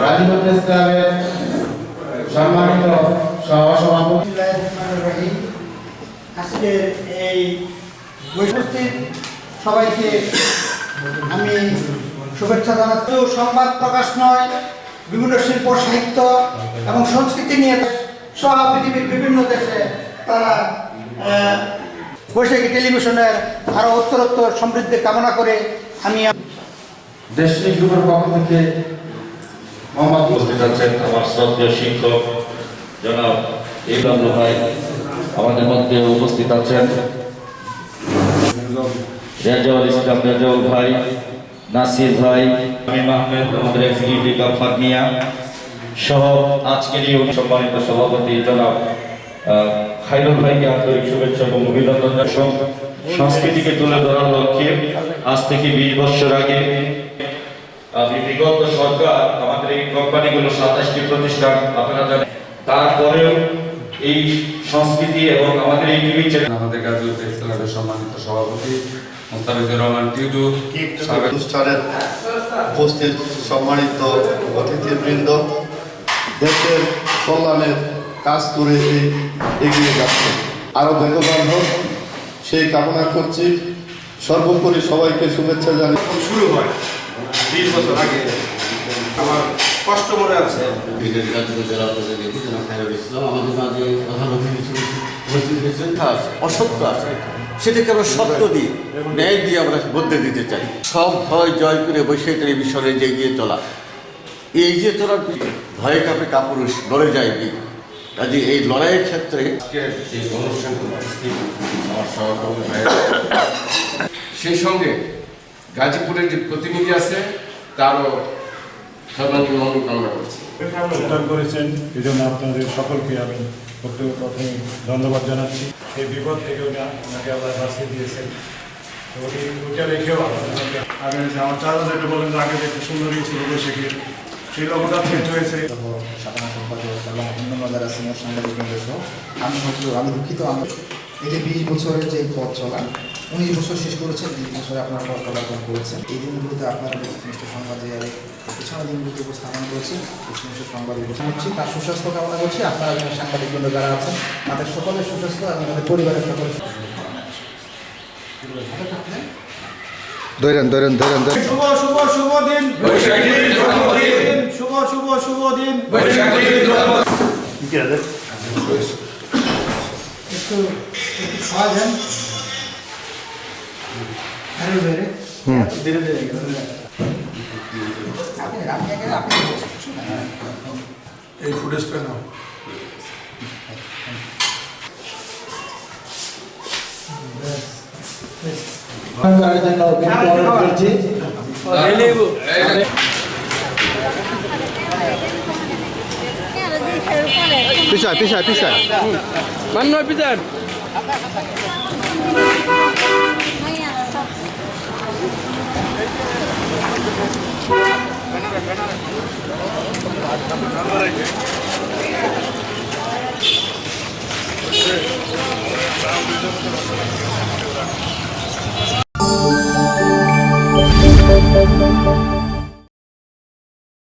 Rajib press ক্লাবের সম্মানিত সহসভাপতি আজকের এই উপস্থিত সবাইকে আমি শুভেচ্ছা জানাচ্ছি। সংবাদ প্রকাশ নয়, বিভিন্ন শিল্প সাহিত্য এবং সংস্কৃতি নিয়ে সহ পৃথিবীর বিভিন্ন দেশে তারা বৈশাখী টেলিভিশনের আরো উত্তরোত্তর সমৃদ্ধি কামনা করে আমি দেশটিক গ্রুপের পক্ষ থেকে উপস্থিত আছেন আমার শ্রদ্ধেয় শিক্ষক জনাব ইকবাল ভাই, আমাদের মধ্যে উপস্থিত আছেন রেজাউল ইসলাম রেজাউল ভাই, নাসির ভাই, আমিন আহমেদ, আমাদের এক্সিকিউটিভ গাফফার মিয়া সহ আজকের এই সম্মানিত সভাপতি জনাব খায়রুল ভাইকে আন্তরিক শুভেচ্ছা এবং অভিনন্দন। সংস্কৃতিকে তুলে ধরার লক্ষ্যে আজ থেকে 20 বছর আগে বিগত সরকার আমাদের এই কোম্পানিগুলো 27টি প্রতিষ্ঠান আপনারা জানেন, তারপরেও এই সংস্কৃতি এবং আমাদের এই টিভি চ্যানেল আমাদের গাজীপুর প্রেস ক্লাবের সম্মানিত সভাপতি মোস্তাফিজুর রহমান টিউডু, অনুষ্ঠানের উপস্থিত সম্মানিত অতিথিবৃন্দ, দেশের কল্যাণের কাজ করে এগিয়ে যাচ্ছে, আরো বেগবান হোক সেই কামনা করছি। সর্বোপরি সবাইকে শুভেচ্ছা জানাই। শুরু হয় 20 বছর আগে আমার কষ্ট মনে আছে। অসত্য আছে, সেটাকে আমরা সত্য দিই, ন্যায় দিয়ে আমরা বদলে দিতে চাই। সব ভয় জয় করে বৈশাখী টেলিভিশনে যে এগিয়ে চলা, এই এগিয়ে চলার ভয়ে কাপে কাপুরুষ লড়ে যায়নি। কাজে এই লড়াইয়ের ক্ষেত্রে আমার সহকর্মী ভাই, সেই সঙ্গে গাজীপুরের যে প্রতিনিধি আছে তারও সর্বাঙ্গীন মঙ্গল কামনা করছি। যোগদান করেছেন, এই জন্য আপনাদের সকলকে আমি প্রথমে ধন্যবাদ জানাচ্ছি। এই বিপদ থেকে ওনাকে আবার বাঁচিয়ে দিয়েছেন। তো ওইটা রেখেও আগে আমার চার্জ যেটা বলেন যে আগে দেখতে সুন্দরই ছিল বৈশাখী, সেই লোকটা চেঞ্জ হয়েছে। সাধারণ সম্পাদক এবং অন্যান্য যারা সিনিয়র সাংবাদিকবৃন্দ সহ আমি দুঃখিত। এই যে 20 বছরের যে পথ চলা, 19 বছর শেষ করেছেন, 20 বছরে আপনারা পথ চলাচল করেছেন। এই দিনগুলোতে আপনারা একনিষ্ঠ সংবাদ পেছনের দিনগুলোতে উপস্থাপন করেছেন, একনিষ্ঠ সংবাদ উপস্থাপন করছি। তার সুস্বাস্থ্য কামনা করছি। আপনারা যারা সাংবাদিকবৃন্দ যারা আছেন তাদের সকলের সুস্বাস্থ্য এবং তাদের পরিবারের সকলের ধরেন শুভ শুভ শুভ দিন, শুভ শুভ শুভ দিন। একটু খাওয়া যান ধীরে ধীরে এই ফুটেজটা নাও। পিছায় মান্য পিছান Thank you.